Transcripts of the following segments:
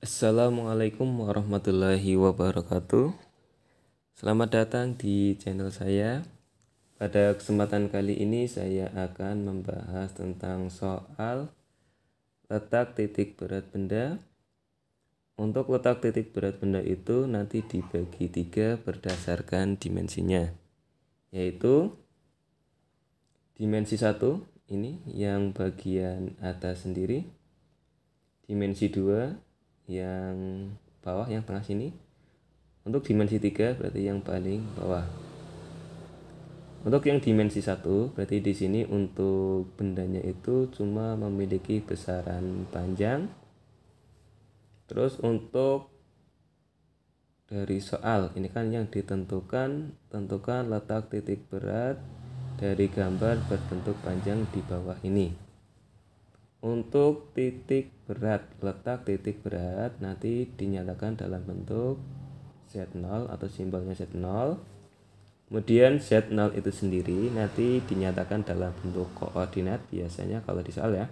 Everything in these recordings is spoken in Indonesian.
Assalamualaikum warahmatullahi wabarakatuh. Selamat datang di channel saya. Pada kesempatan kali ini saya akan membahas tentang soal letak titik berat benda. Untuk letak titik berat benda itu nanti dibagi 3 berdasarkan dimensinya, yaitu dimensi 1 ini yang bagian atas sendiri, dimensi 2 yang bawah, yang tengah sini. Untuk dimensi 3 berarti yang paling bawah. Untuk yang dimensi 1 berarti di sini untuk bendanya itu cuma memiliki besaran panjang. Terus untuk dari soal ini kan yang tentukan letak titik berat dari gambar berbentuk panjang di bawah ini. Untuk titik berat, letak titik berat nanti dinyatakan dalam bentuk Z0 atau simbolnya Z0. Kemudian Z0 itu sendiri nanti dinyatakan dalam bentuk koordinat biasanya kalau di soal ya.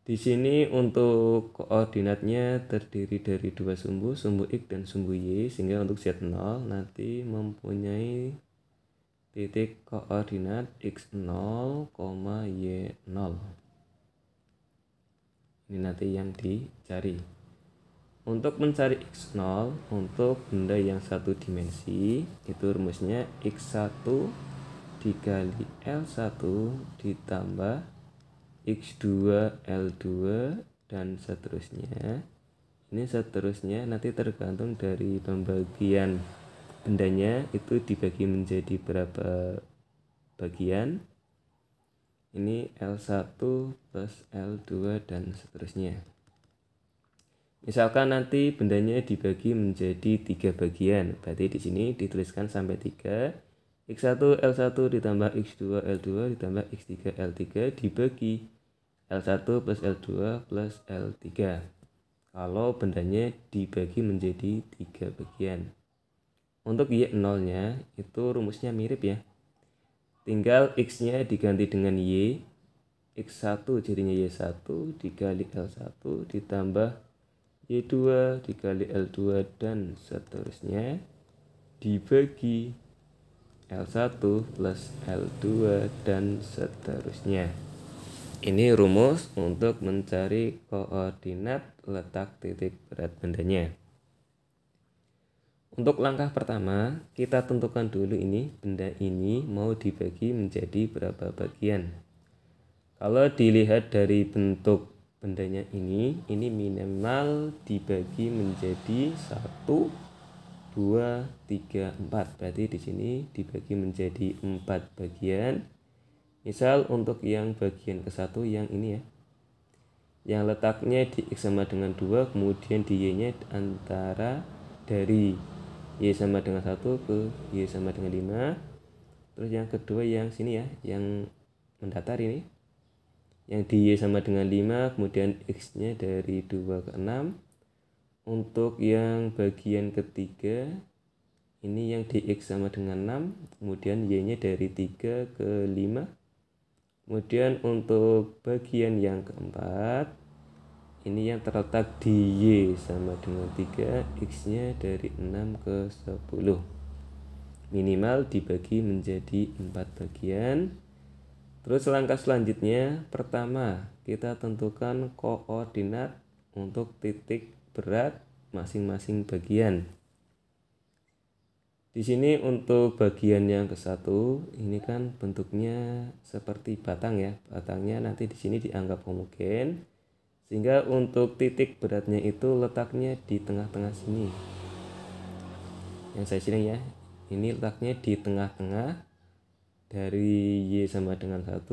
Di sini untuk koordinatnya terdiri dari dua sumbu X dan sumbu Y, sehingga untuk Z0 nanti mempunyai titik koordinat X0, Y0. Ini nanti yang dicari. Untuk mencari X0 untuk benda yang satu dimensi itu rumusnya X1 dikali L1 ditambah X2 L2 dan seterusnya. Ini seterusnya nanti tergantung dari pembagian bendanya itu dibagi menjadi berapa bagian. Ini L1 plus L2 dan seterusnya. Misalkan nanti bendanya dibagi menjadi 3 bagian, berarti di sini dituliskan sampai 3. X1 L1 ditambah X2 L2 ditambah X3 L3 dibagi L1 plus L2 plus L3. Kalau bendanya dibagi menjadi 3 bagian. Untuk Y0 nya itu rumusnya mirip ya. Tinggal X nya diganti dengan Y. X1 jadinya Y1 dikali L1 ditambah Y2 dikali L2 dan seterusnya dibagi L1 plus L2 dan seterusnya. Ini rumus untuk mencari koordinat letak titik berat bendanya. Untuk langkah pertama, kita tentukan dulu ini benda ini mau dibagi menjadi berapa bagian. Kalau dilihat dari bentuk bendanya ini minimal dibagi menjadi 1, 2, 3, 4. Berarti di sini dibagi menjadi 4 bagian. Misal untuk yang bagian ke-1 yang ini ya. Yang letaknya di X sama dengan 2, kemudian di Y-nya antara dari Y sama dengan 1 ke Y sama dengan 5. Terus yang kedua yang sini ya, yang mendatar ini. Yang di Y sama dengan 5, kemudian X-nya dari 2 ke 6. Untuk yang bagian ketiga, ini yang di X sama dengan 6, kemudian Y-nya dari 3 ke 5. Kemudian untuk bagian yang keempat, ini yang terletak di Y sama dengan 3, X-nya dari 6 ke 10. Minimal dibagi menjadi 4 bagian. Terus langkah selanjutnya, pertama kita tentukan koordinat untuk titik berat masing-masing bagian. Di sini untuk bagian yang ke-1 ini kan bentuknya seperti batang ya. Batangnya nanti di sini dianggap homogen. Sehingga untuk titik beratnya itu letaknya di tengah-tengah sini. Yang saya sini ya. Ini letaknya di tengah-tengah dari Y sama dengan 1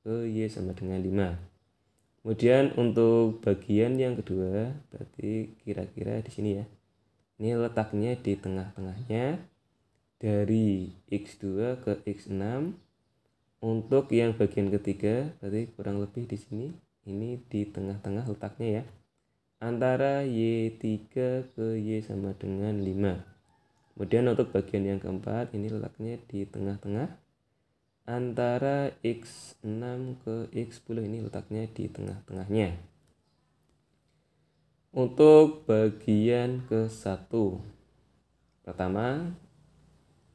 ke Y sama dengan 5. Kemudian untuk bagian yang kedua berarti kira-kira di sini ya. Ini letaknya di tengah-tengahnya dari X2 ke X6. Untuk yang bagian ketiga berarti kurang lebih di sini. Ini di tengah-tengah letaknya ya. Antara Y3 ke Y sama dengan 5. Kemudian untuk bagian yang keempat ini letaknya di tengah-tengah. Antara X6 ke X10 ini letaknya di tengah-tengahnya. Untuk bagian ke-1, pertama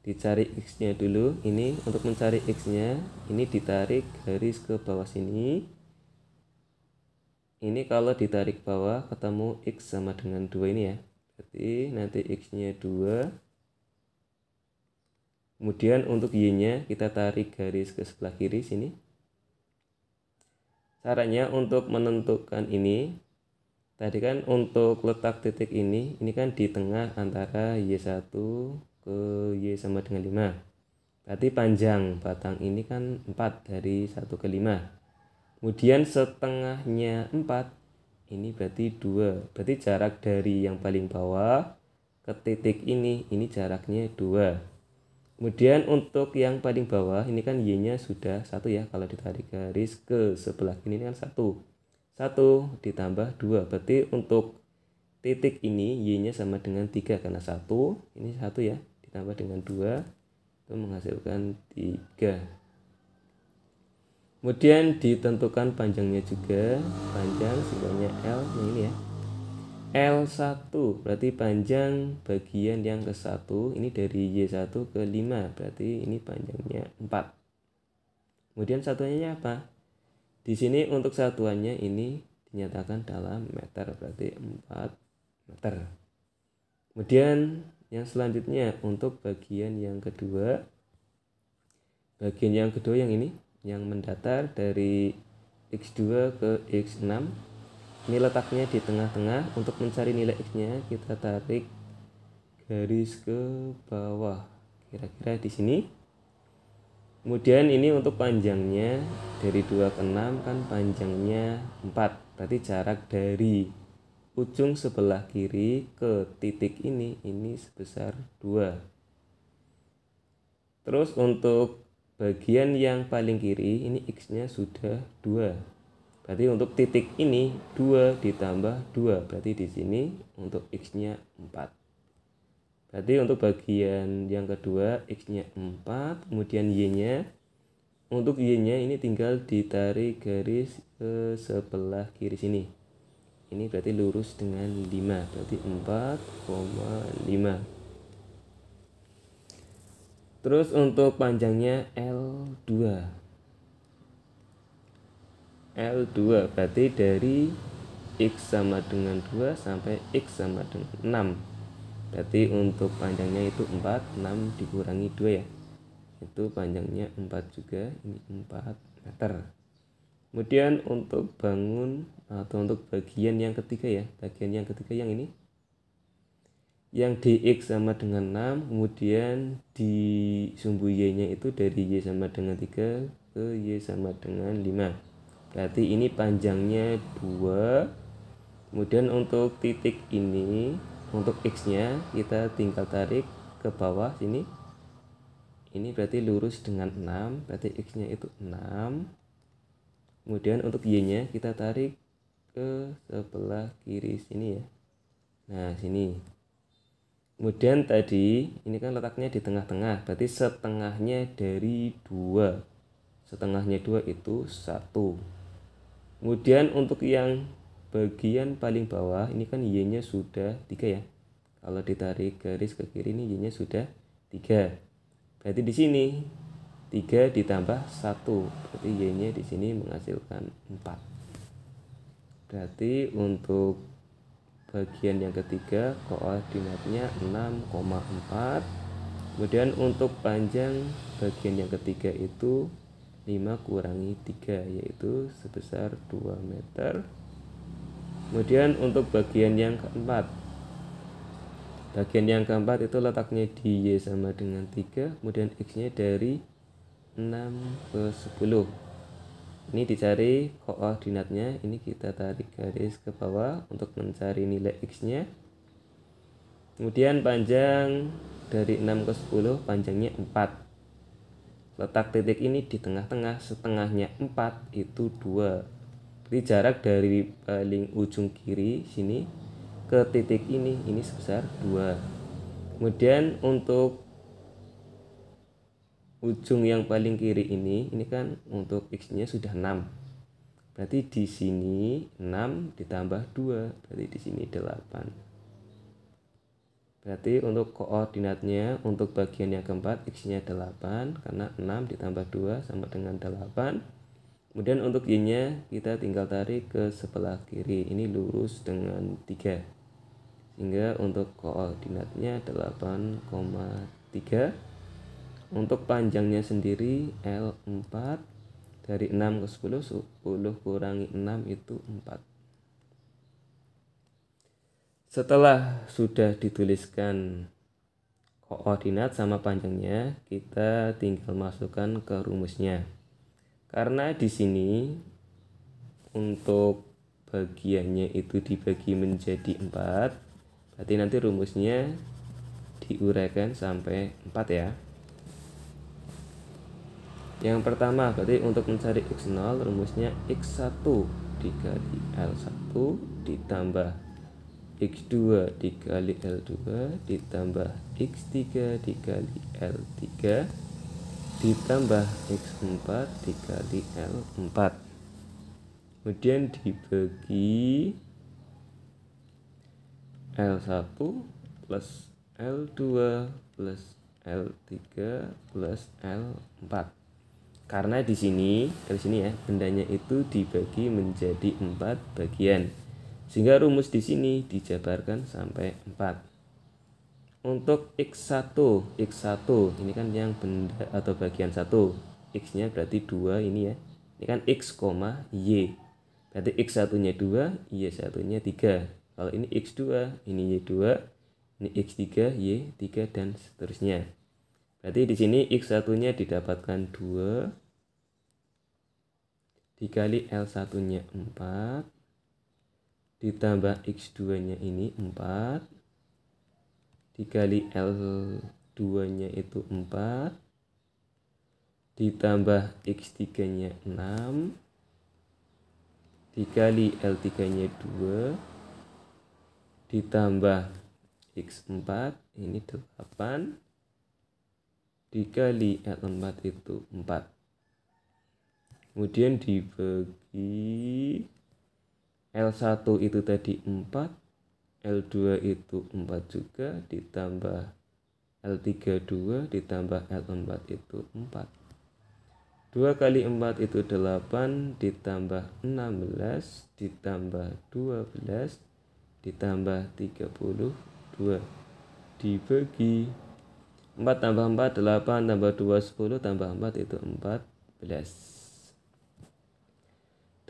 dicari X-nya dulu. Ini untuk mencari X-nya, ini ditarik garis ke bawah sini. Ini kalau ditarik bawah ketemu X sama dengan 2 ini ya. Berarti nanti X-nya 2. Kemudian untuk Y-nya kita tarik garis ke sebelah kiri sini. Caranya untuk menentukan ini, tadi kan untuk letak titik ini kan di tengah antara Y1 ke Y sama dengan 5. Berarti panjang batang ini kan 4 dari 1 ke 5. Kemudian setengahnya 4, ini berarti 2. Berarti jarak dari yang paling bawah ke titik ini jaraknya 2. Kemudian untuk yang paling bawah ini kan Y-nya sudah 1 ya. Kalau ditarik garis ke sebelah kiri ini kan 1. 1 ditambah 2. Berarti untuk titik ini Y-nya sama dengan 3 karena 1. Ini 1 ya. Ditambah dengan 2 itu menghasilkan 3. Kemudian ditentukan panjangnya juga. Panjang sebenarnya L yang ini ya. L1 berarti panjang bagian yang ke-1 ini dari Y1 ke 5. Berarti ini panjangnya 4. Kemudian satuannya apa? Di sini untuk satuannya ini dinyatakan dalam meter, berarti 4 meter. Kemudian yang selanjutnya untuk bagian yang kedua. Bagian yang kedua yang ini, yang mendatar dari X2 ke X6. Ini letaknya di tengah-tengah. Untuk mencari nilai X-nya kita tarik garis ke bawah kira-kira di sini. Kemudian ini untuk panjangnya dari 2 ke 6 kan panjangnya 4. Berarti jarak dari ujung sebelah kiri ke titik ini sebesar 2. Terus untuk bagian yang paling kiri ini X-nya sudah 2. Berarti untuk titik ini 2 ditambah 2. Berarti di sini untuk X-nya 4. Berarti untuk bagian yang kedua X-nya 4. Kemudian Y-nya. Untuk Y-nya ini tinggal ditarik garis ke sebelah kiri sini. Ini berarti lurus dengan 5. Berarti 4,5. Terus untuk panjangnya L2. L2 berarti dari X sama dengan 2 sampai X sama dengan 6. Berarti untuk panjangnya itu 4, 6 dikurangi 2 ya. Itu panjangnya 4 juga, ini 4 meter. Kemudian untuk bangun atau untuk bagian yang ketiga ya. Bagian yang ketiga yang ini. Yang di X sama dengan 6, kemudian di sumbu Y-nya itu dari Y sama dengan 3 ke Y sama dengan 5. Berarti ini panjangnya 2. Kemudian untuk titik ini, untuk X-nya kita tinggal tarik ke bawah sini. Ini berarti lurus dengan 6, berarti X-nya itu 6. Kemudian untuk Y-nya kita tarik ke sebelah kiri sini ya. Nah, sini. Kemudian tadi ini kan letaknya di tengah-tengah, berarti setengahnya dari 2. Setengahnya 2 itu 1. Kemudian untuk yang bagian paling bawah ini kan Y-nya sudah 3 ya. Kalau ditarik garis ke kiri ini Y-nya sudah 3. Berarti di sini 3 ditambah 1. Berarti Y-nya di sini menghasilkan 4. Berarti untuk bagian yang ketiga koordinatnya 6,4. Kemudian untuk panjang bagian yang ketiga itu 5 kurangi 3 yaitu sebesar 2 meter. Kemudian untuk bagian yang keempat. Bagian yang keempat itu letaknya di Y sama dengan 3. Kemudian X-nya dari 6 ke 10. Ini dicari koordinatnya, ini kita tarik garis ke bawah untuk mencari nilai X-nya. Kemudian panjang dari 6 ke 10, panjangnya 4. Letak titik ini di tengah-tengah, setengahnya 4 itu 2. Jadi jarak dari paling ujung kiri sini ke titik ini sebesar 2. Kemudian untuk ujung yang paling kiri ini kan untuk X-nya sudah 6. Berarti di sini 6 ditambah 2, berarti di sini 8. Berarti untuk koordinatnya untuk bagian yang keempat X-nya 8 karena 6 ditambah 2 sama dengan 8. Kemudian untuk Y-nya kita tinggal tarik ke sebelah kiri. Ini lurus dengan 3. Sehingga untuk koordinatnya 8,3. Untuk panjangnya sendiri L4. Dari 6 ke 10, 10 kurangi 6 itu 4. Setelah sudah dituliskan koordinat sama panjangnya, kita tinggal masukkan ke rumusnya. Karena di sini untuk bagiannya itu dibagi menjadi 4, berarti nanti rumusnya diuraikan sampai 4 ya. Yang pertama berarti untuk mencari X0 rumusnya X1 dikali L1 ditambah X2 dikali L2 ditambah X3 dikali L3 ditambah X4 dikali L4. Kemudian dibagi L1 plus L2 plus L3 plus L4. Karena di sini ya, bendanya itu dibagi menjadi 4 bagian. Sehingga rumus di sini dijabarkan sampai 4. Untuk X1 ini kan yang benda atau bagian 1. X-nya berarti 2 ini ya. Ini kan X, Y. Berarti X1-nya 2, Y1-nya 3. Kalau ini X2, ini Y2, ini X3, Y3 dan seterusnya. Berarti di sini X1-nya didapatkan 2 dikali L1-nya 4 ditambah X2-nya ini 4 dikali L2-nya itu 4 ditambah X3-nya 6 dikali L3-nya 2 ditambah X4 ini 8 dikali L4 itu 4. Kemudian dibagi L1 itu tadi 4, L2 itu 4 juga, ditambah L3 2, ditambah L4 itu 4. 2 kali 4 itu 8, ditambah 16, ditambah 12, ditambah 32. Dibagi 4 tambah 4, 8, tambah 2, 10, tambah 4 itu 14.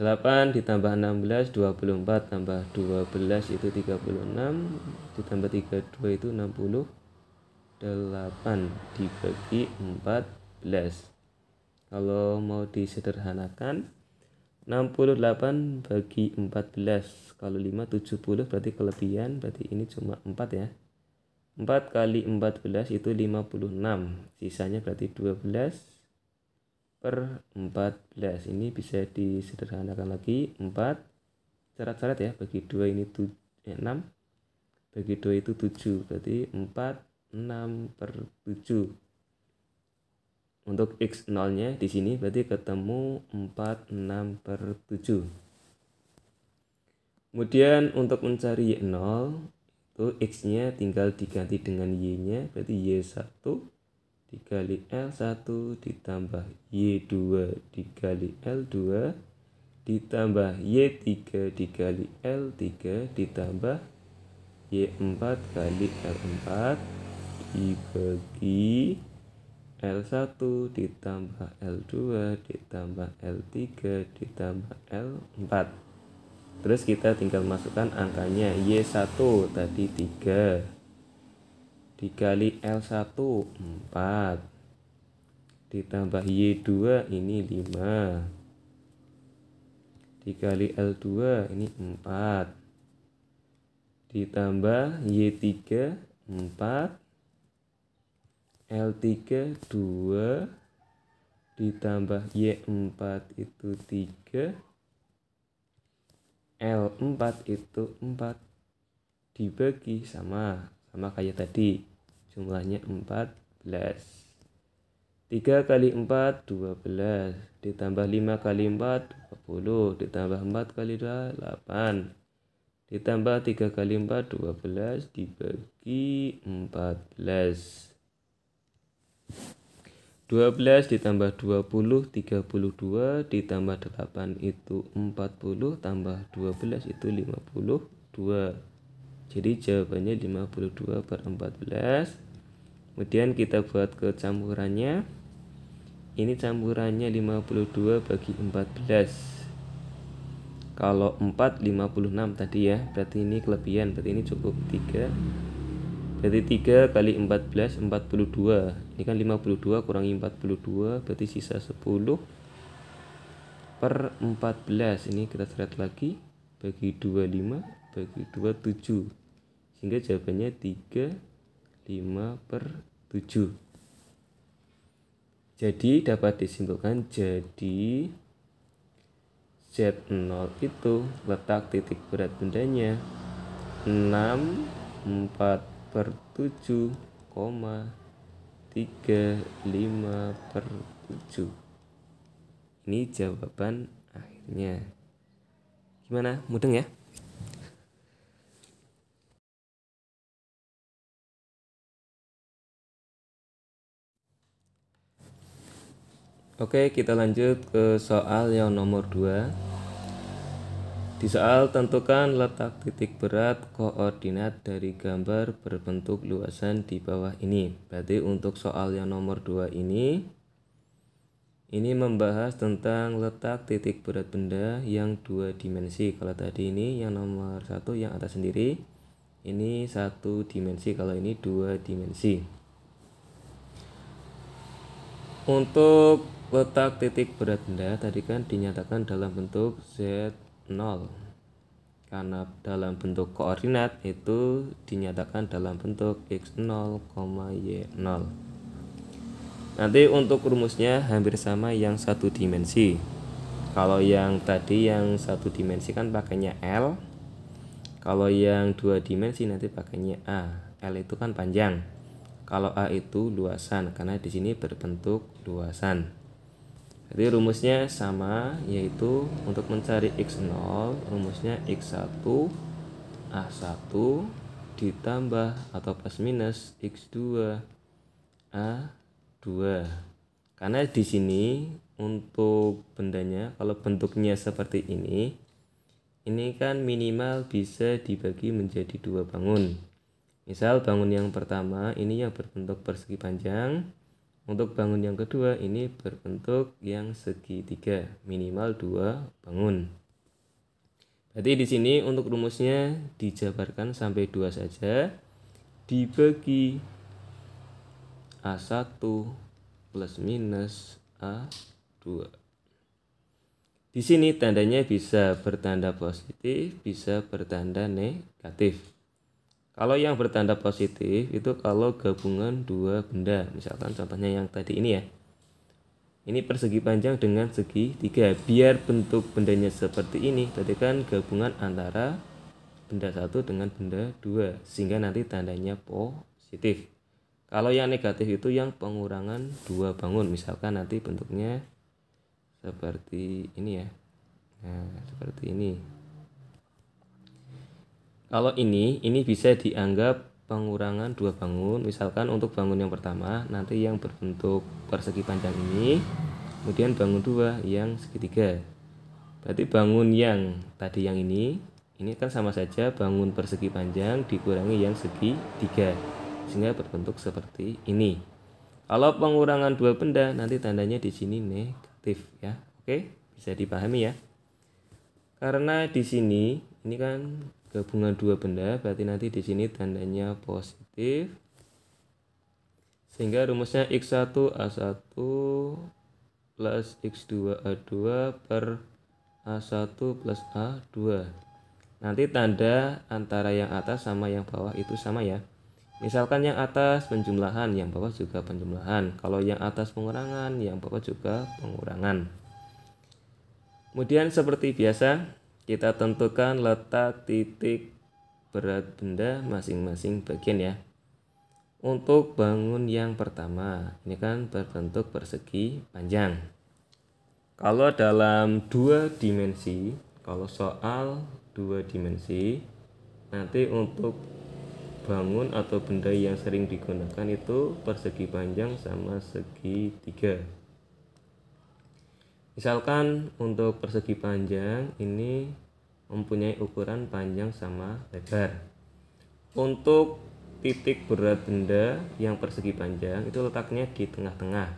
8 ditambah 16, 24, tambah 12 itu 36, ditambah 32 itu 68, dibagi 14. Kalau mau disederhanakan, 68 bagi 14, kalau 5, 70, berarti kelebihan, berarti ini cuma 4 ya. 4 kali 14 itu 56, sisanya berarti 12 per 14. Ini bisa disederhanakan lagi 4 syarat-syarat ya, bagi 2 ini 6, bagi 2 itu 7, berarti 4 6 per 7. Untuk X0 nya di sini berarti ketemu 4 6 per 7. Kemudian untuk mencari Y0 itu X nya tinggal diganti dengan Y nya, berarti Y1 dikali L1 ditambah Y2 dikali L2 ditambah Y3 dikali L3 ditambah Y4 kali L4 dibagi L1 ditambah L2 ditambah L3 ditambah L4. Terus kita tinggal masukkan angkanya. Y1 tadi 3 dikali L1 4 ditambah Y2 ini 5 dikali L2 ini 4 ditambah Y3 4 L3 2 ditambah Y4 itu 3 L4 itu 4 dibagi sama kayak tadi, jumlahnya 14. 3 kali 4 12, ditambah 5 kali 4 20, ditambah 4 kali 2 8, ditambah 3 kali 4 12, dibagi 14. 12 ditambah 20 32, ditambah 8 itu 40, tambah 12 itu 52. Jadi jawabannya 52/14. Kemudian kita buat ke campurannya. Ini campurannya 52 bagi 14. Kalau 4 56 tadi ya, berarti ini kelebihan, berarti ini cukup 3. Berarti 3 kali 14 42. Ini kan 52 kurangi 42, berarti sisa 10/14. Ini kita coret lagi, bagi 25, bagi 2 7. Sehingga jawabannya 35/7. Jadi dapat disimpulkan, jadi Z0 itu letak titik berat bendanya 64,35/7. Ini jawaban akhirnya. Gimana? Mudeng ya? Oke, kita lanjut ke soal yang nomor 2. Di soal tentukan letak titik berat koordinat dari gambar berbentuk luasan di bawah ini. Berarti untuk soal yang nomor 2 ini membahas tentang letak titik berat benda yang 2 dimensi. Kalau tadi ini yang nomor 1 yang atas sendiri, ini 1 dimensi, kalau ini 2 dimensi. Untuk letak titik berat benda tadi kan dinyatakan dalam bentuk Z0. Karena dalam bentuk koordinat itu dinyatakan dalam bentuk X0, Y0. Nanti untuk rumusnya hampir sama yang 1 dimensi. Kalau yang tadi yang 1 dimensi kan pakainya L. Kalau yang 2 dimensi nanti pakainya A. L itu kan panjang. Kalau A itu luasan, karena di sini berbentuk luasan. Jadi rumusnya sama, yaitu untuk mencari X0 rumusnya X1 A1 ditambah atau plus minus X2 A2. Karena di sini untuk bendanya kalau bentuknya seperti ini kan minimal bisa dibagi menjadi 2 bangun. Misal bangun yang pertama ini yang berbentuk persegi panjang. Untuk bangun yang kedua ini berbentuk yang segitiga, minimal 2 bangun. Berarti di sini untuk rumusnya dijabarkan sampai 2 saja, dibagi A1 plus minus A2. Di sini tandanya bisa bertanda positif, bisa bertanda negatif. Kalau yang bertanda positif itu kalau gabungan 2 benda. Misalkan contohnya yang tadi ini ya. Ini persegi panjang dengan segitiga. Biar bentuk bendanya seperti ini, berarti kan gabungan antara benda 1 dengan benda 2. Sehingga nanti tandanya positif. Kalau yang negatif itu yang pengurangan 2 bangun. Misalkan nanti bentuknya seperti ini ya. Nah, seperti ini. Kalau ini bisa dianggap pengurangan 2 bangun. Misalkan untuk bangun yang pertama nanti yang berbentuk persegi panjang ini, kemudian bangun 2 yang segitiga. Berarti bangun yang tadi yang ini kan sama saja bangun persegi panjang dikurangi yang segitiga, sehingga berbentuk seperti ini. Kalau pengurangan 2 benda nanti tandanya di sini negatif ya. Oke, bisa dipahami ya. Karena di sini ini kan gabungan 2 benda, berarti nanti di sini tandanya positif. Sehingga rumusnya X1 A1 plus X2 A2 per A1 plus A2. Nanti tanda antara yang atas sama yang bawah itu sama ya. Misalkan yang atas penjumlahan, yang bawah juga penjumlahan. Kalau yang atas pengurangan, yang bawah juga pengurangan. Kemudian seperti biasa kita tentukan letak titik berat benda masing-masing bagian ya. Untuk bangun yang pertama, ini kan berbentuk persegi panjang. Kalau dalam 2 dimensi, kalau soal 2 dimensi, nanti untuk bangun atau benda yang sering digunakan itu persegi panjang sama segitiga. Misalkan untuk persegi panjang ini mempunyai ukuran panjang sama lebar. Untuk titik berat benda yang persegi panjang itu letaknya di tengah-tengah,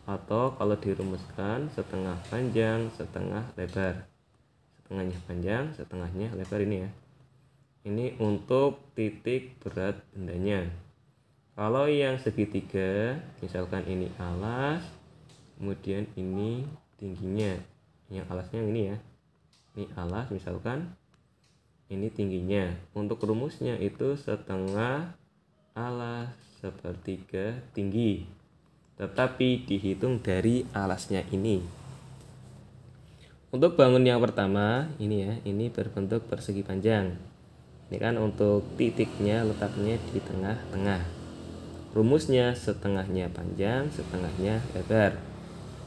atau kalau dirumuskan setengah panjang setengah lebar, setengahnya panjang setengahnya lebar ini ya. Ini untuk titik berat bendanya. Kalau yang segitiga, misalkan ini alas, kemudian ini tingginya, yang alasnya ini ya, ini alas misalkan, ini tingginya. Untuk rumusnya itu setengah alas sepertiga tinggi, tetapi dihitung dari alasnya ini. Untuk bangun yang pertama ini ya, ini berbentuk persegi panjang. Ini kan untuk titiknya letaknya di tengah-tengah. Rumusnya setengahnya panjang setengahnya lebar.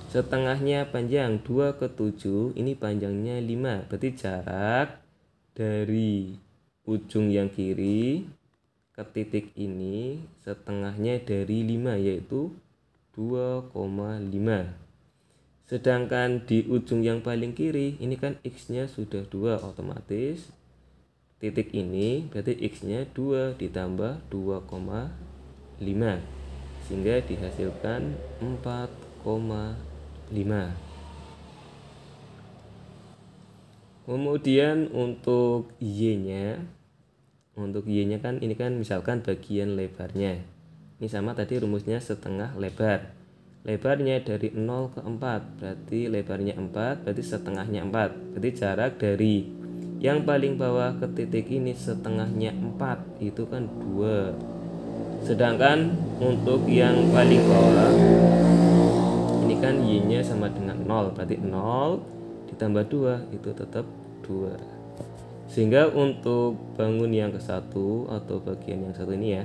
Setengahnya panjang 2/7, ini panjangnya 5, berarti jarak dari ujung yang kiri ke titik ini setengahnya dari 5, yaitu 2,5. Sedangkan di ujung yang paling kiri ini kan X nya sudah 2, otomatis titik ini berarti X nya 2 ditambah 2,5, sehingga dihasilkan 4,5. Kemudian untuk Y-nya, kan ini kan misalkan bagian lebarnya. Ini sama tadi rumusnya setengah lebar. Lebarnya dari 0 ke 4, berarti lebarnya 4, berarti setengahnya 4. Berarti jarak dari yang paling bawah ke titik ini setengahnya 4, itu kan 2. Sedangkan untuk yang paling bawah, ini kan Y-nya sama dengan 0, berarti 0 ditambah 2 itu tetap 2. Sehingga untuk bangun yang ke-1 atau bagian yang satu ini ya,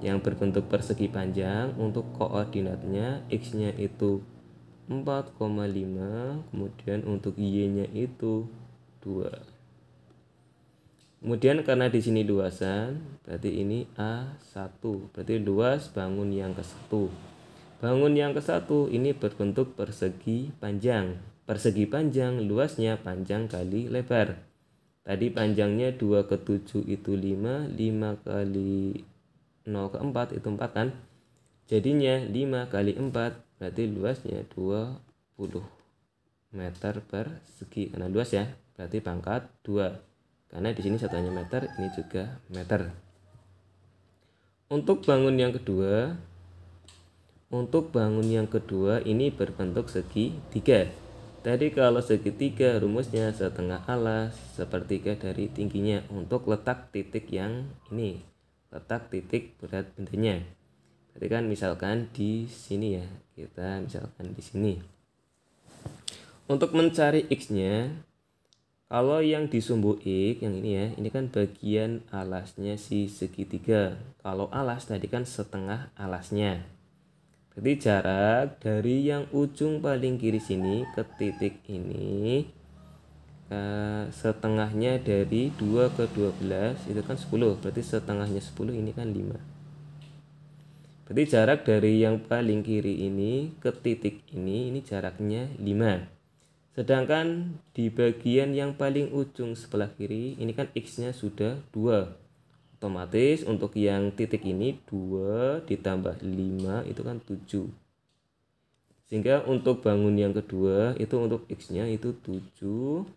yang berbentuk persegi panjang, untuk koordinatnya X nya itu 4,5, kemudian untuk Y nya itu 2. Kemudian karena di sini luasan, berarti ini A1, berarti luas bangun yang ke-1. Bangun yang ke-1 ini berbentuk persegi panjang. Persegi panjang luasnya panjang kali lebar. Tadi panjangnya 2/7 itu 5, 5 kali 0 ke 4 itu 4 kan. Jadinya 5 kali 4 berarti luasnya 20 meter persegi. Karena luas ya, berarti pangkat 2. Karena di sini satuannya meter, ini juga meter. Untuk bangun yang kedua, ini berbentuk segitiga. Tadi kalau segitiga rumusnya setengah alas sepertiga dari tingginya. Untuk letak titik yang ini, letak titik berat bendanya. Berarti kan misalkan di sini ya, kita misalkan di sini. Untuk mencari X-nya, kalau yang di sumbu X yang ini ya, ini kan bagian alasnya si segitiga. Kalau alas tadi kan setengah alasnya. Berarti jarak dari yang ujung paling kiri sini ke titik ini, setengahnya dari 2 ke 12 itu kan 10, berarti setengahnya 10 ini kan 5. Berarti jarak dari yang paling kiri ini ke titik ini jaraknya 5. Sedangkan di bagian yang paling ujung sebelah kiri ini kan X nya sudah 2. Otomatis untuk yang titik ini 2 ditambah 5 itu kan 7. Sehingga untuk bangun yang kedua itu untuk X nya itu 7,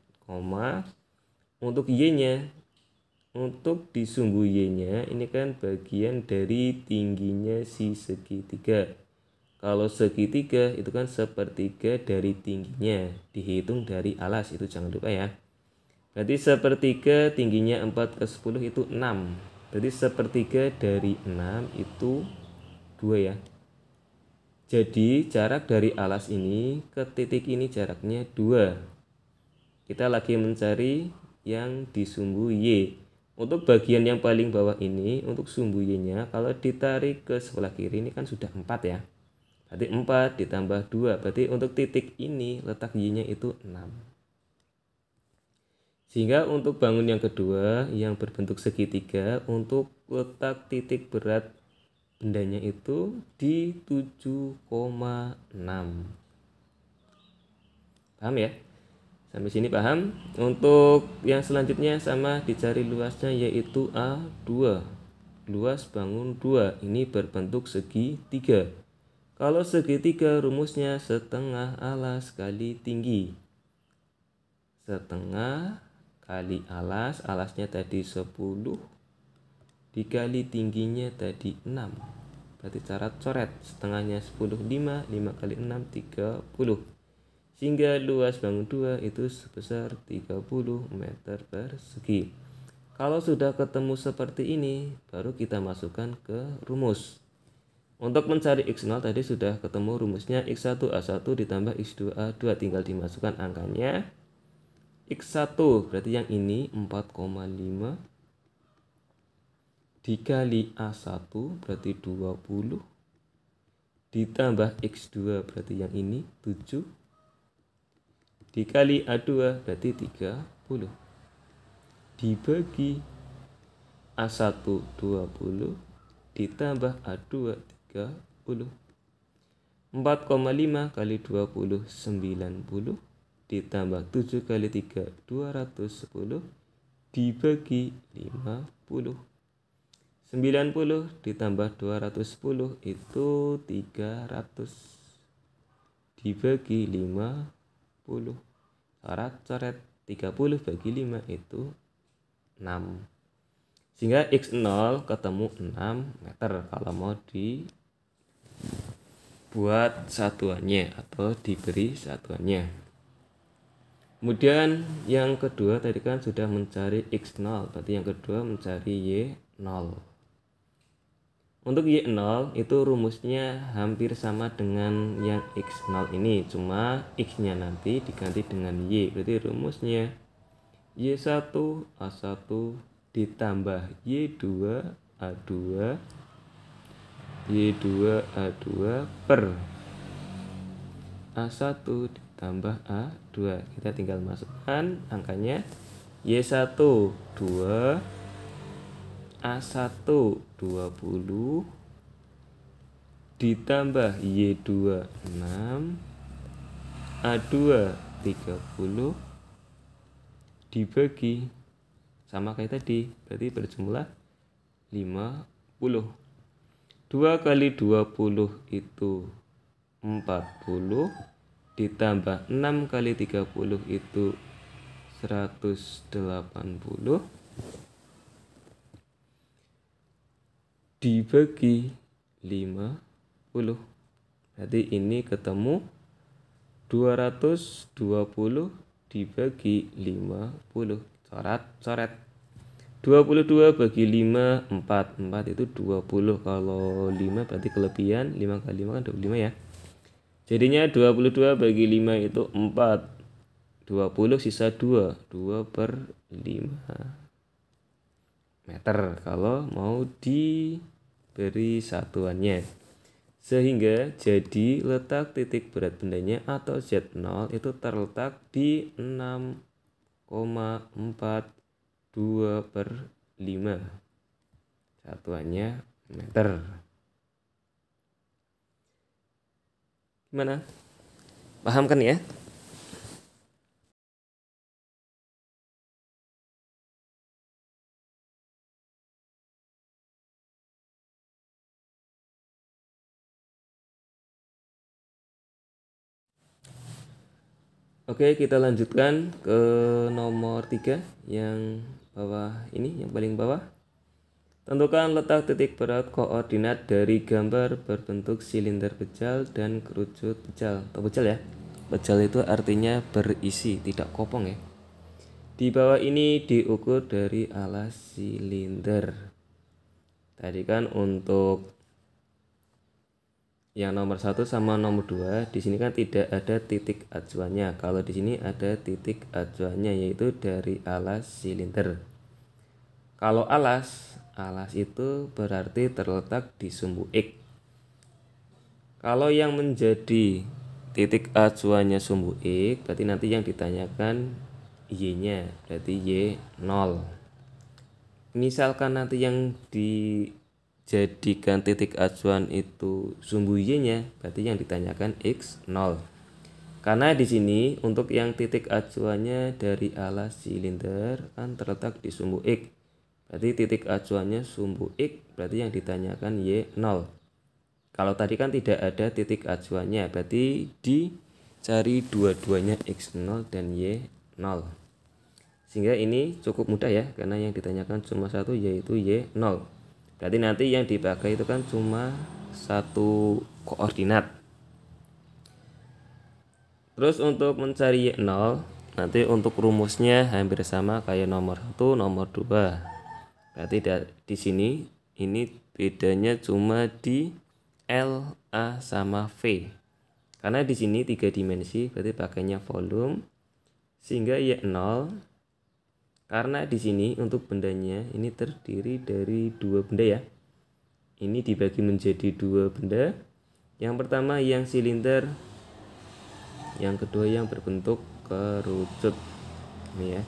untuk Y nya, untuk di sumbu Y nya ini kan bagian dari tingginya si segitiga. Kalau segitiga itu kan sepertiga dari tingginya, dihitung dari alas, itu jangan lupa ya. Berarti sepertiga tingginya 4/10 itu 6. Berarti sepertiga dari 6 itu 2 ya. Jadi jarak dari alas ini ke titik ini jaraknya 2. Kita lagi mencari yang di sumbu Y. Untuk bagian yang paling bawah ini, untuk sumbu Y-nya, kalau ditarik ke sebelah kiri ini kan sudah 4 ya. Berarti 4 ditambah 2. Berarti untuk titik ini letak Y-nya itu 6. Sehingga untuk bangun yang kedua yang berbentuk segitiga, untuk letak titik berat bendanya itu di 7,6. Paham ya? Sampai sini paham? Untuk yang selanjutnya sama, dicari luasnya yaitu A2. Luas bangun 2 ini berbentuk segitiga. Kalau segitiga rumusnya setengah alas kali tinggi. Setengah kali alas, alasnya tadi 10 dikali tingginya tadi 6. Berarti cara coret, setengahnya 10, 5 kali 6 30. Sehingga luas bangun 2 itu sebesar 30 meter persegi. Kalau sudah ketemu seperti ini, baru kita masukkan ke rumus. Untuk mencari X0 tadi sudah ketemu rumusnya, X1 A1 ditambah X2 A2, tinggal dimasukkan angkanya. X1 berarti yang ini 4,5 dikali A1 berarti 20 ditambah X2 berarti yang ini 7 dikali A2 berarti 30 dibagi A1 20 ditambah A2 30. 4,5 kali 20 90 ditambah 7 kali 3 210 dibagi 50. 90 ditambah 210 itu 300 dibagi 50. Coret 30 bagi 5 itu 6. Sehingga X0 ketemu 6 meter kalau mau dibuat satuannya atau diberi satuannya. Kemudian yang kedua tadi kan sudah mencari X0, berarti yang kedua mencari Y0. Untuk Y0 itu rumusnya hampir sama dengan yang X0 ini, cuma X-nya nanti diganti dengan Y. Berarti rumusnya Y1 A1 ditambah Y2 A2 Y2 A2 per A1 ditambah A2. Kita tinggal masukkan angkanya. Y1 2 A1 20 ditambah Y2 6 A2 30 dibagi sama kayak tadi, berarti berjumlah 50. 2 kali 20 itu 40 ditambah 6 kali 30 itu 180 dibagi 50. Berarti ini ketemu 220 dibagi 50. Coret 22 bagi 5 4 itu 20. Kalau 5 berarti kelebihan, 5 kali 5 kan 25 ya. Jadinya 22 bagi 5 itu 4. 20 sisa 2 per 5 meter kalau mau diberi satuannya. Sehingga jadi letak titik berat bendanya atau Z0 itu terletak di 6,42 per 5. Satuannya meter. Gimana? Paham kan ya? Oke, kita lanjutkan ke nomor 3 yang bawah ini, yang paling bawah. Tentukan letak titik berat koordinat dari gambar berbentuk silinder pejal dan kerucut pejal. Atau pejal ya. Pejal itu artinya berisi, tidak kopong ya. Di bawah ini diukur dari alas silinder. Tadi kan untuk yang nomor 1 sama nomor 2 di sini kan tidak ada titik acuannya. Kalau di sini ada titik acuannya, yaitu dari alas silinder. Kalau alas itu berarti terletak di sumbu X. Kalau yang menjadi titik acuannya sumbu X, berarti nanti yang ditanyakan Y-nya, berarti Y 0. Misalkan nanti yang dijadikan titik acuan itu sumbu Y-nya, berarti yang ditanyakan X 0. Karena di sini untuk yang titik acuannya dari alas silinder kan terletak di sumbu X. Berarti titik acuannya sumbu X, berarti yang ditanyakan Y 0. Kalau tadi kan tidak ada titik acuannya, berarti dicari dua-duanya X0 dan Y0. Sehingga ini cukup mudah ya, karena yang ditanyakan cuma satu yaitu Y0. Berarti nanti yang dipakai itu kan cuma satu koordinat. Terus untuk mencari Y0, nanti untuk rumusnya hampir sama kayak nomor 1, nomor 2. Berarti di sini ini bedanya cuma di L, A sama V. Karena di sini 3 dimensi, berarti pakainya volume. Sehingga Y0, karena di sini untuk bendanya ini terdiri dari 2 benda ya. Ini dibagi menjadi 2 benda. Yang pertama yang silinder, yang kedua yang berbentuk kerucut. Ini ya.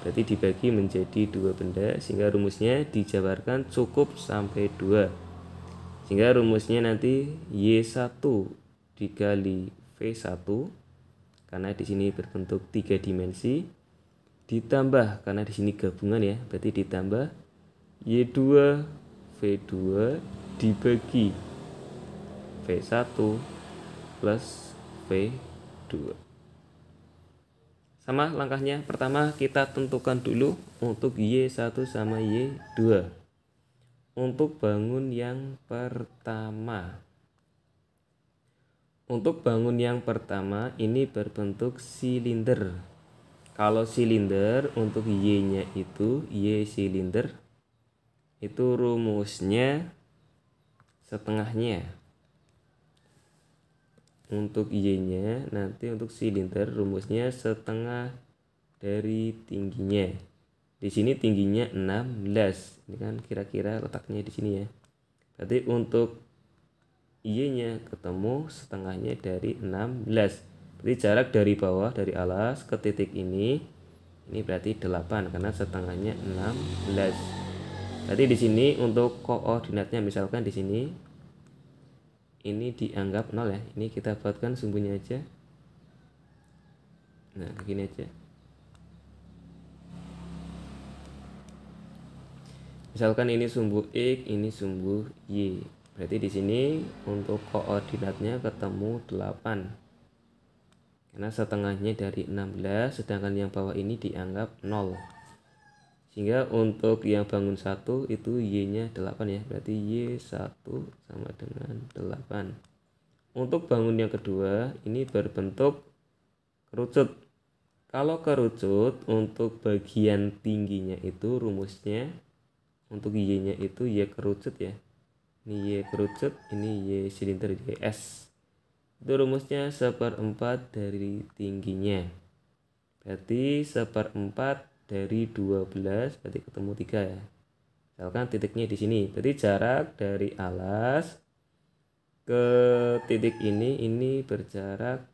Berarti dibagi menjadi 2 benda, sehingga rumusnya dijabarkan cukup sampai 2. Sehingga rumusnya nanti Y1 dikali V1, karena di sini berbentuk 3 dimensi, ditambah karena di sini gabungan ya, berarti ditambah Y2 V2 dibagi V1 plus V2. Sama langkahnya, pertama kita tentukan dulu untuk Y1 sama Y2. Untuk bangun yang pertama, ini berbentuk silinder. Kalau silinder untuk Y-nya itu Y silinder itu rumusnya setengahnya. Untuk Y-nya nanti untuk silinder rumusnya setengah dari tingginya. Di sini tingginya 16. Ini kan kira-kira letaknya di sini ya. Berarti untuk Y-nya ketemu setengahnya dari 16. Berarti jarak dari bawah dari alas ke titik ini berarti 8 karena setengahnya 16. Berarti di sini untuk koordinatnya misalkan di sini ini dianggap 0 ya. Ini kita buatkan sumbunya aja. Nah, begini aja. Misalkan ini sumbu X, ini sumbu Y. Berarti di sini untuk koordinatnya ketemu 8. Karena setengahnya dari 16, sedangkan yang bawah ini dianggap 0. Sehingga untuk yang bangun 1 itu Y-nya 8 ya. Berarti Y1 sama dengan 8. Untuk bangun yang kedua ini berbentuk kerucut. Kalau kerucut untuk bagian tingginya itu rumusnya untuk Y-nya itu Y kerucut ya. Ini Y kerucut, ini Y silinder YS. Itu rumusnya 1/4 dari tingginya. Berarti 1/4 dari 12 berarti ketemu 3 ya. Misalkan titiknya di sini. Berarti jarak dari alas ke titik ini berjarak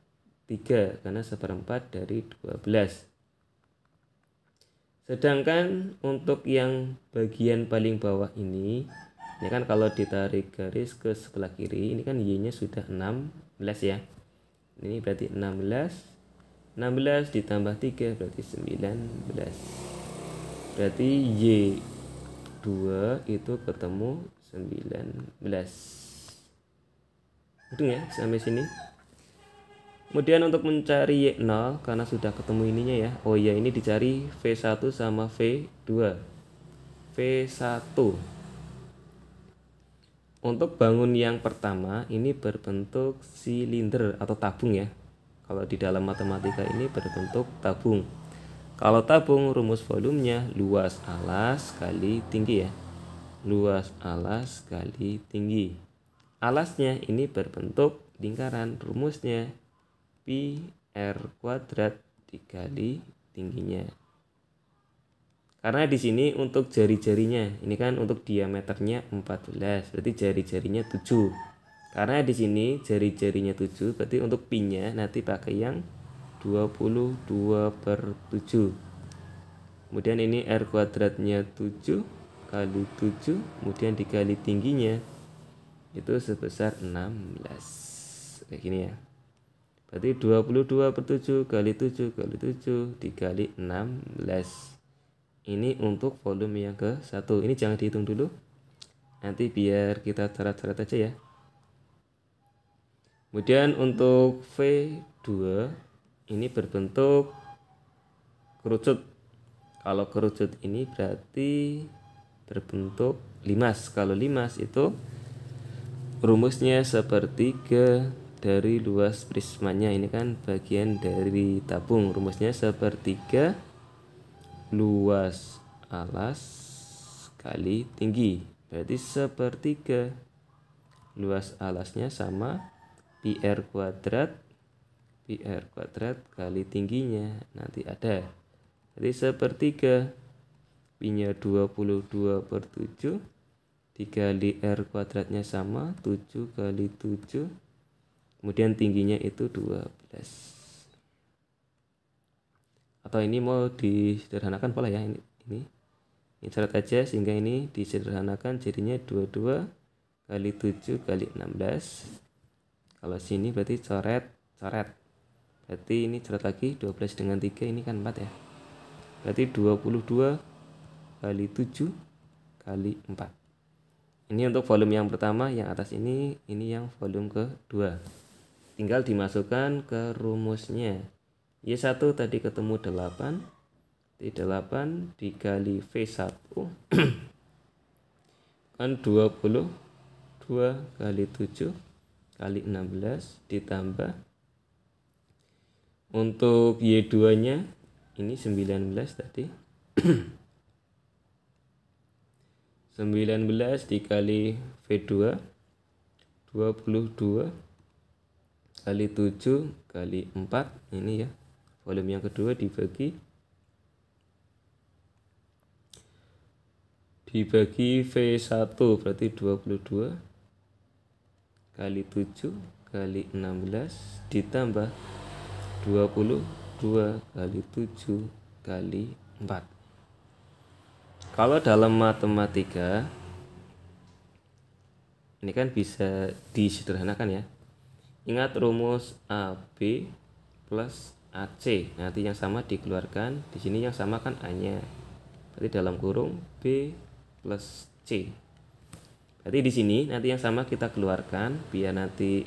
3 karena 1/4 dari 12. Sedangkan untuk yang bagian paling bawah ini kan kalau ditarik garis ke sebelah kiri, ini kan Y-nya sudah 16 ya. Ini berarti 16 ditambah 3 berarti 19. Berarti Y2 itu ketemu 19. Hitung ya sampai sini. Kemudian untuk mencari Y0 karena sudah ketemu ininya ya. Oh ya, ini dicari V1 sama V2. V1 untuk bangun yang pertama ini berbentuk silinder atau tabung ya. Kalau di dalam matematika ini berbentuk tabung. Kalau tabung rumus volumenya luas alas kali tinggi ya. Luas alas kali tinggi. Alasnya ini berbentuk lingkaran, rumusnya pi R kuadrat dikali tingginya. Karena di sini untuk jari-jarinya, ini kan untuk diameternya 14, berarti jari-jarinya 7. Karena di sini jari-jarinya 7, berarti untuk pi-nya nanti pakai yang 22/7. Kemudian ini R kuadratnya 7 kali 7, kemudian dikali tingginya itu sebesar 16. Kayak gini ya. Berarti 22/7 kali 7 kali 7 dikali 16. Ini untuk volume yang ke-1. Ini jangan dihitung dulu. Nanti biar kita coret-coret aja ya. Kemudian untuk V2 ini berbentuk kerucut. Kalau kerucut ini berarti berbentuk limas. Kalau limas itu rumusnya sepertiga dari luas prismanya. Ini kan bagian dari tabung. Rumusnya sepertiga luas alas kali tinggi. Berarti sepertiga luas alasnya sama pi R kuadrat kali tingginya. Nanti ada. Jadi sepertiga pi-nya 22/7 dikali R kuadratnya sama 7 kali 7, kemudian tingginya itu 12. Atau ini mau disederhanakan pola ya, ini coret aja sehingga ini disederhanakan jadinya 22 kali 7 kali 16. Kalau sini berarti coret. Berarti ini coret lagi 12 dengan 3, ini kan 4 ya. Berarti 22 kali 7 kali 4. Ini untuk volume yang pertama, yang atas ini yang volume kedua. Tinggal dimasukkan ke rumusnya. Y1 tadi ketemu 8. T8 dikali V1 kan 22 kali 7 kali 16 ditambah untuk Y2 nya ini 19 tadi 19 dikali V2 22 kali 7 kali 4, ini ya volume yang kedua dibagi V1 berarti 22 kali 7 kali 16 ditambah 22 kali 7 kali 4. Kalau dalam matematika ini kan bisa disederhanakan ya. Ingat rumus AB plus AC. Nanti yang sama dikeluarkan. Di sini yang sama kan A-nya. Berarti dalam kurung B plus C. Berarti di sini nanti yang sama kita keluarkan biar nanti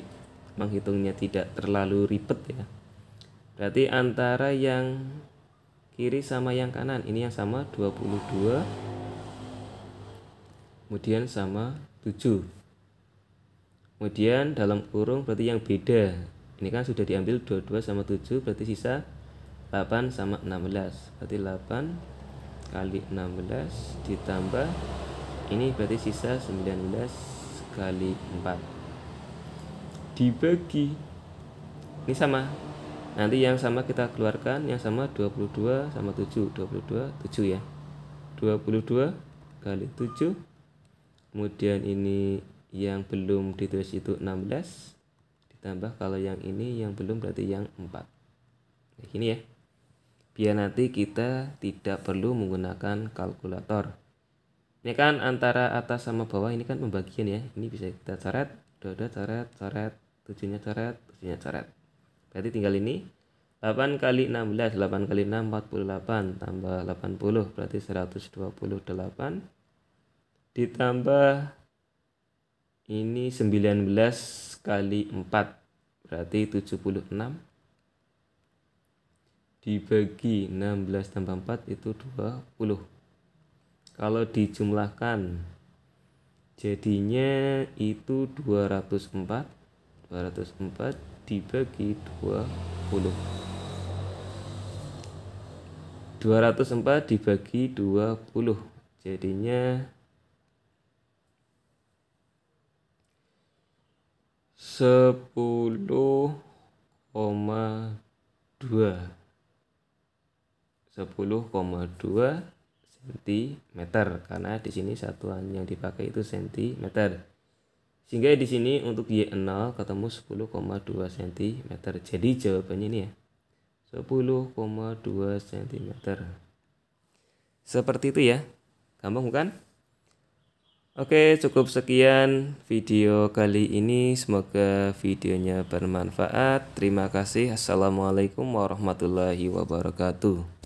menghitungnya tidak terlalu ribet ya. Berarti antara yang kiri sama yang kanan, ini yang sama 22, kemudian sama 7. Kemudian dalam kurung berarti yang beda, ini kan sudah diambil 22 sama 7, berarti sisa 8 sama 16. Berarti 8 kali 16 ditambah ini berarti sisa 19 kali 4 dibagi ini sama. Nanti yang sama kita keluarkan, yang sama 22 sama 7, 22 7 ya. 22 kali 7. Kemudian ini yang belum ditulis itu 16 ditambah kalau yang ini yang belum berarti yang 4. Kayak gini ya. Biar nanti kita tidak perlu menggunakan kalkulator. Ini kan antara atas sama bawah ini kan pembagian ya. Ini bisa kita coret, 22 coret, 7-nya coret, 7-nya coret. Berarti tinggal ini 8 kali 16, 8 kali 6 48 tambah 80 berarti 128 ditambah ini 19 kali 4 berarti 76 dibagi 16 tambah 4 itu 20. Kalau dijumlahkan jadinya itu 204 dibagi 20. 204 dibagi 20 jadinya 10,2 10,2 cm karena di sini satuan yang dipakai itu cm. Sehingga di sini untuk Y0 ketemu 10,2 cm. Jadi jawabannya ini ya. 10,2 cm. Seperti itu ya. Gampang bukan? Oke, cukup sekian video kali ini. Semoga videonya bermanfaat. Terima kasih. Assalamualaikum warahmatullahi wabarakatuh.